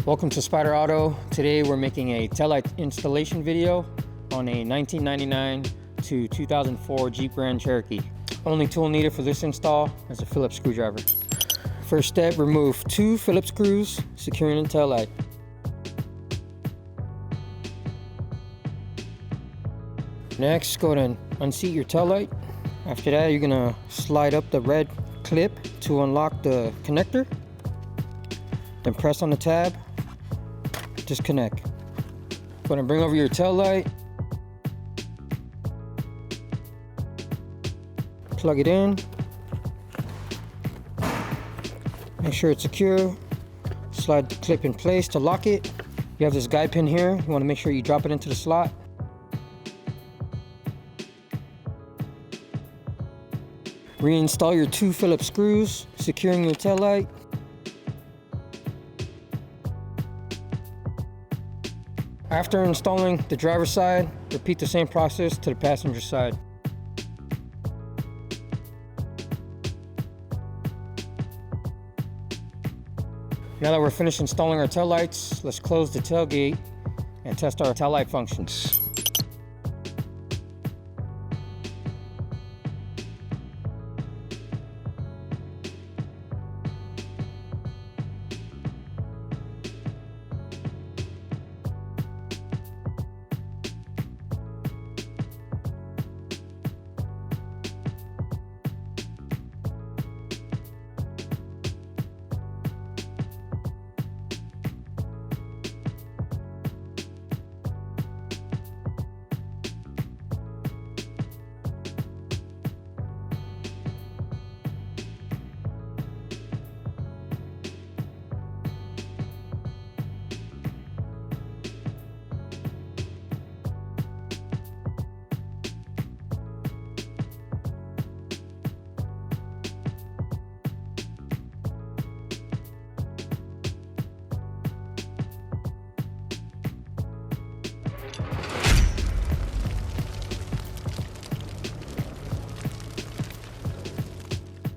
Welcome to Spyder Auto. Today we're making a taillight installation video on a 1999 to 2004 Jeep Grand Cherokee. Only tool needed for this install is a Phillips screwdriver. First step, remove 2 Phillips screws securing the taillight. Next, go ahead and unseat your taillight. After that, you're gonna slide up the red clip to unlock the connector. Then press on the tab, disconnect. Go ahead and bring over your taillight. Plug it in. Make sure it's secure. Slide the clip in place to lock it. You have this guide pin here. You want to make sure you drop it into the slot. Reinstall your 2 Phillips screws, securing your taillight. After installing the driver's side, repeat the same process to the passenger side. Now that we're finished installing our taillights, let's close the tailgate and test our taillight functions.